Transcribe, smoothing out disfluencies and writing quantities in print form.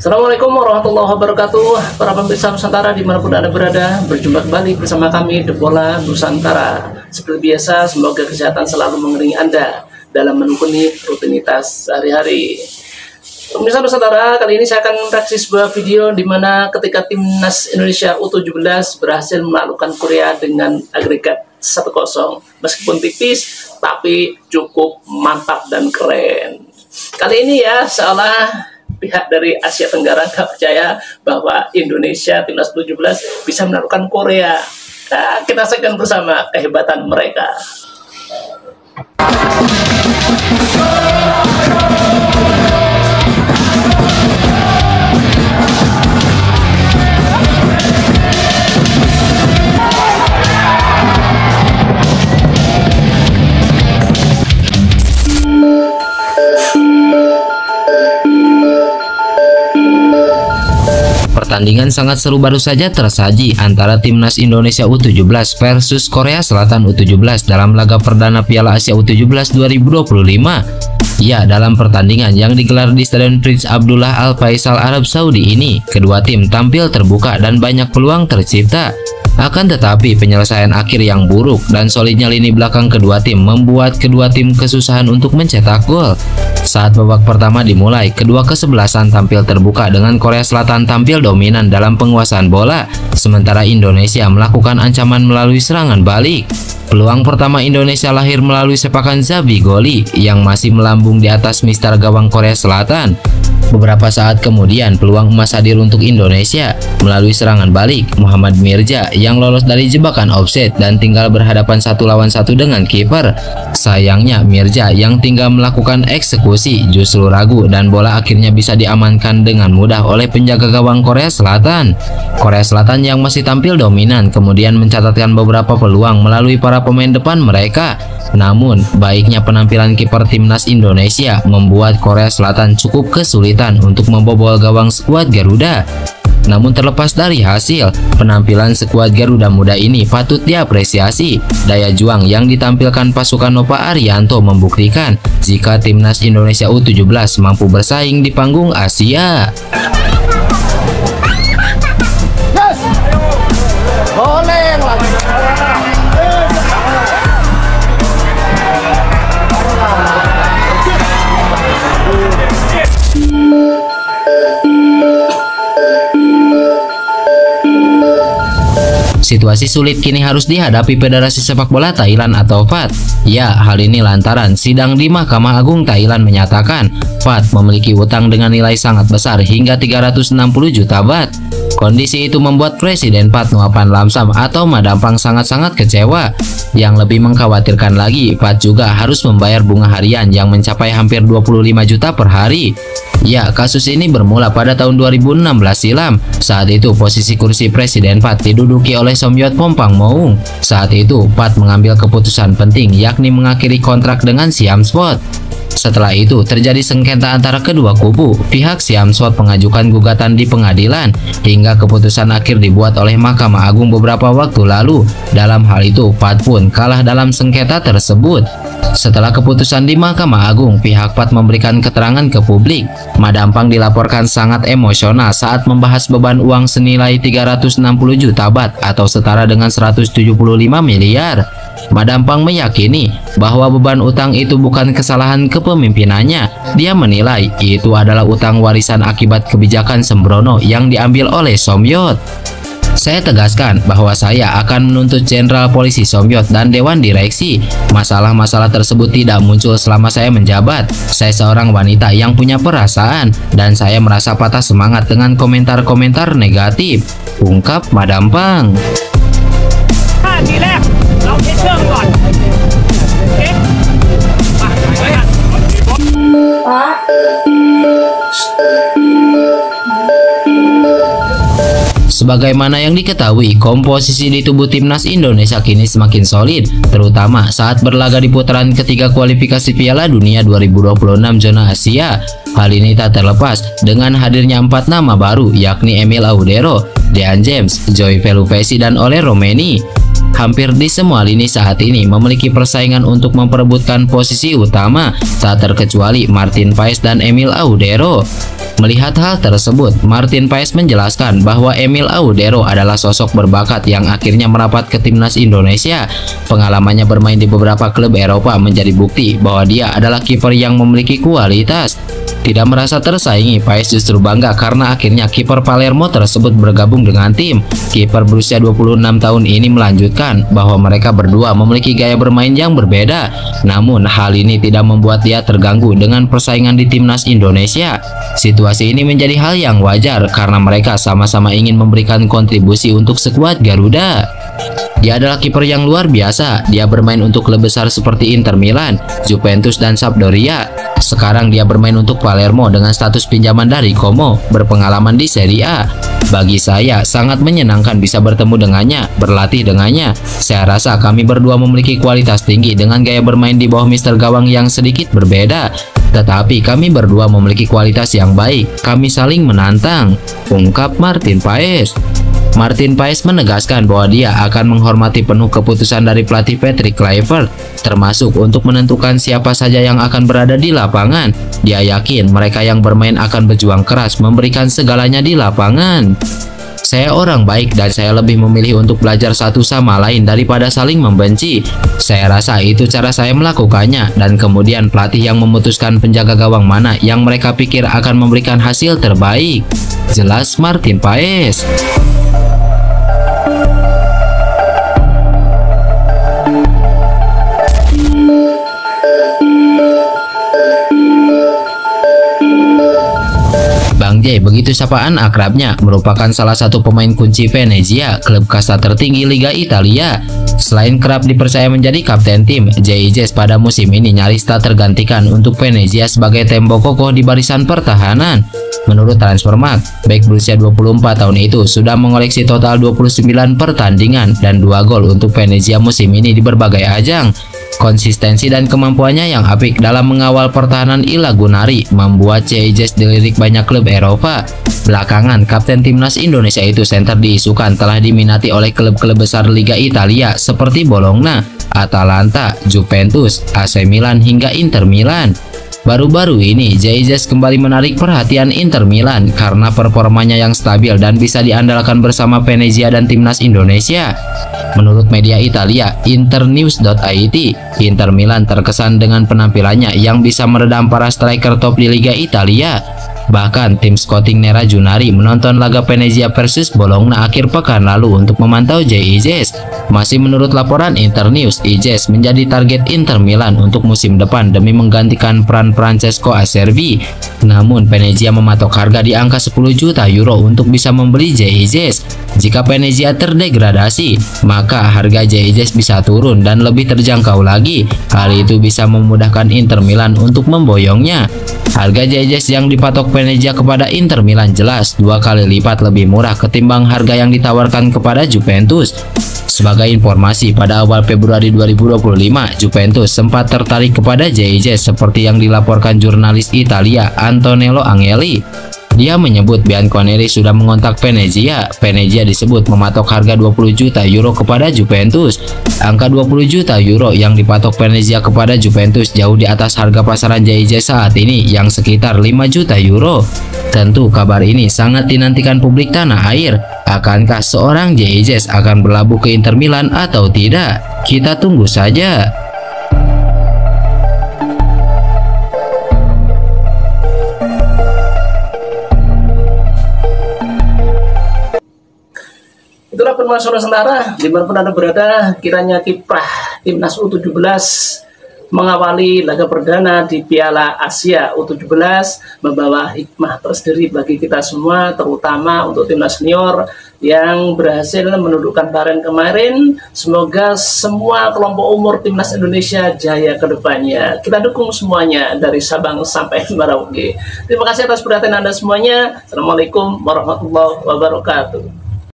Assalamualaikum warahmatullahi wabarakatuh. Para pemirsa Nusantara dimanapun Anda berada, berjumpa kembali bersama kami The Bola Nusantara. Seperti biasa, semoga kesehatan selalu mengelilingi Anda dalam menekuni rutinitas sehari-hari. Pemirsa Nusantara, kali ini saya akan reaksi sebuah video di mana ketika timnas Indonesia U17 berhasil menaklukkan Korea dengan agregat 1-0. Meskipun tipis, tapi cukup mantap dan keren. Kali ini ya, seolah pihak dari Asia Tenggara tak percaya bahwa Indonesia timnas U17 bisa menaklukkan Korea. Nah, kita saksikan bersama kehebatan mereka. Pertandingan sangat seru baru saja tersaji antara timnas Indonesia U17 versus Korea Selatan U17 dalam laga perdana Piala Asia U17 2025. Ya, dalam pertandingan yang digelar di Stadion Prince Abdullah Al Faisal Arab Saudi ini, kedua tim tampil terbuka dan banyak peluang tercipta. Akan tetapi penyelesaian akhir yang buruk dan solidnya lini belakang kedua tim membuat kedua tim kesusahan untuk mencetak gol. Saat babak pertama dimulai, kedua kesebelasan tampil terbuka dengan Korea Selatan tampil dominan dalam penguasaan bola, sementara Indonesia melakukan ancaman melalui serangan balik. Peluang pertama Indonesia lahir melalui sepakan Zabigoli yang masih melambung di atas mister gawang Korea Selatan. Beberapa saat kemudian peluang emas hadir untuk Indonesia melalui serangan balik Muhammad Mirja yang lolos dari jebakan offset dan tinggal berhadapan 1 lawan 1 dengan kiper. Sayangnya Mirja yang tinggal melakukan eksekusi justru ragu dan bola akhirnya bisa diamankan dengan mudah oleh penjaga gawang Korea Selatan. Korea Selatan yang masih tampil dominan kemudian mencatatkan beberapa peluang melalui para pemain depan mereka. Namun, baiknya penampilan kiper timnas Indonesia membuat Korea Selatan cukup kesulitan untuk membobol gawang skuad Garuda. Namun terlepas dari hasil, penampilan skuad Garuda muda ini patut diapresiasi. Daya juang yang ditampilkan pasukan Nova Arianto membuktikan jika timnas Indonesia U17 mampu bersaing di panggung Asia. Situasi sulit kini harus dihadapi Federasi Sepak Bola Thailand atau FAT. Ya, hal ini lantaran sidang di Mahkamah Agung Thailand menyatakan FAT memiliki utang dengan nilai sangat besar hingga 360 juta baht. Kondisi itu membuat Presiden FAT Nuapan Lamsam atau Madampang sangat-sangat kecewa. Yang lebih mengkhawatirkan lagi, FAT juga harus membayar bunga harian yang mencapai hampir 25 juta per hari. Ya, kasus ini bermula pada tahun 2016 silam. Saat itu posisi kursi Presiden FAT diduduki oleh Somyot Pongpangmoung. Saat itu FAT mengambil keputusan penting yakni mengakhiri kontrak dengan Siam Sport. Setelah itu terjadi sengketa antara kedua kubu. Pihak Siam Sport mengajukan gugatan di pengadilan hingga keputusan akhir dibuat oleh Mahkamah Agung beberapa waktu lalu. Dalam hal itu FAT pun kalah dalam sengketa tersebut. Setelah keputusan di Mahkamah Agung, pihak FAT memberikan keterangan ke publik. Madampang dilaporkan sangat emosional saat membahas beban uang senilai 360 juta baht atau setara dengan 175 miliar. Madampang meyakini bahwa beban utang itu bukan kesalahan kepemimpinannya. Dia menilai itu adalah utang warisan akibat kebijakan sembrono yang diambil oleh Somyot. Saya tegaskan bahwa saya akan menuntut Jenderal Polisi Somyot dan Dewan Direksi. Masalah-masalah tersebut tidak muncul selama saya menjabat. Saya seorang wanita yang punya perasaan dan saya merasa patah semangat dengan komentar-komentar negatif, ungkap Madampang. Sebagaimana yang diketahui, komposisi di tubuh timnas Indonesia kini semakin solid, terutama saat berlaga di putaran ketiga kualifikasi Piala Dunia 2026 zona Asia. Hal ini tak terlepas dengan hadirnya 4 nama baru, yakni Emil Audero, Dean James, Joy Velupesi, dan Ole Romeni. hampir di semua lini saat ini memiliki persaingan untuk memperebutkan posisi utama, tak terkecuali Martin Paes dan Emil Audero. Melihat hal tersebut, Martin Paes menjelaskan bahwa Emil Audero adalah sosok berbakat yang akhirnya merapat ke timnas Indonesia. Pengalamannya bermain di beberapa klub Eropa menjadi bukti bahwa dia adalah kiper yang memiliki kualitas. Tidak merasa tersaingi, Paes justru bangga karena akhirnya kiper Palermo tersebut bergabung dengan tim. Kiper berusia 26 tahun ini melanjutkan bahwa mereka berdua memiliki gaya bermain yang berbeda. Namun hal ini tidak membuat dia terganggu dengan persaingan di timnas Indonesia. Situasi ini menjadi hal yang wajar karena mereka sama-sama ingin memberikan kontribusi untuk skuad Garuda. Dia adalah kiper yang luar biasa. Dia bermain untuk klub besar seperti Inter Milan, Juventus, dan Sampdoria. Sekarang dia bermain untuk Palermo dengan status pinjaman dari Como, berpengalaman di Serie A. Bagi saya, sangat menyenangkan bisa bertemu dengannya, berlatih dengannya. Saya rasa kami berdua memiliki kualitas tinggi dengan gaya bermain di bawah Mister Gawang yang sedikit berbeda. Tetapi kami berdua memiliki kualitas yang baik. Kami saling menantang, ungkap Martin Paes. Martin Paes menegaskan bahwa dia akan menghormati penuh keputusan dari pelatih Patrick Kluivert, termasuk untuk menentukan siapa saja yang akan berada di lapangan. Dia yakin mereka yang bermain akan berjuang keras memberikan segalanya di lapangan. Saya orang baik dan saya lebih memilih untuk belajar satu sama lain daripada saling membenci. Saya rasa itu cara saya melakukannya, dan kemudian pelatih yang memutuskan penjaga gawang mana yang mereka pikir akan memberikan hasil terbaik, jelas Martin Paes. Bang J, begitu sapaan akrabnya, merupakan salah satu pemain kunci Venezia, klub kasta tertinggi Liga Italia. Selain kerap dipercaya menjadi kapten tim, JIJ pada musim ini nyaris tak tergantikan untuk Venezia sebagai tembok kokoh di barisan pertahanan. Menurut Transfermarkt, bek berusia 24 tahun itu sudah mengoleksi total 29 pertandingan dan 2 gol untuk Venezia musim ini di berbagai ajang. Konsistensi dan kemampuannya yang apik dalam mengawal pertahanan I Lagunari membuat JIJ dilirik banyak klub Eropa. Belakangan, kapten timnas Indonesia itu center diisukan telah diminati oleh klub-klub besar Liga Italia seperti Bologna, Atalanta, Juventus, AC Milan hingga Inter Milan. Baru-baru ini, JIJ kembali menarik perhatian Inter Milan karena performanya yang stabil dan bisa diandalkan bersama Venezia dan timnas Indonesia. Menurut media Italia, internews.it, Inter Milan terkesan dengan penampilannya yang bisa meredam para striker top di Liga Italia. Bahkan tim scouting Nera Junari menonton laga Venezia versus Bologna akhir pekan lalu untuk memantau JIJ. Masih menurut laporan Internews, JIJ menjadi target Inter Milan untuk musim depan demi menggantikan peran Francesco Acerbi. Namun Venezia mematok harga di angka 10 juta euro untuk bisa membeli JIJ. Jika Venezia terdegradasi, maka harga JIJ bisa turun dan lebih terjangkau lagi. Hal itu bisa memudahkan Inter Milan untuk memboyongnya. Harga JIJ yang dipatok Venezia kepada Inter Milan jelas 2 kali lipat lebih murah ketimbang harga yang ditawarkan kepada Juventus. Sebagai informasi, pada awal Februari 2025, Juventus sempat tertarik kepada JIJ seperti yang dilaporkan jurnalis Italia Antonello Angeli. Dia menyebut Bianconeri sudah mengontak Venezia. Venezia disebut mematok harga 20 juta euro kepada Juventus. Angka 20 juta euro yang dipatok Venezia kepada Juventus jauh di atas harga pasaran JIJ saat ini yang sekitar 5 juta euro. Tentu kabar ini sangat dinantikan publik tanah air. Akankah seorang JIJ akan berlabuh ke Inter Milan atau tidak? Kita tunggu saja. Itulah permasalahan Nusantara, dimanapun Anda berada, kiranya kiprah timnas U17 mengawali laga perdana di Piala Asia U17 membawa hikmah tersendiri bagi kita semua, terutama untuk timnas senior yang berhasil menundukkan Bahrain kemarin. Semoga semua kelompok umur timnas Indonesia jaya ke depannya. Kita dukung semuanya dari Sabang sampai Merauke. Terima kasih atas perhatian Anda semuanya. Assalamualaikum warahmatullahi wabarakatuh.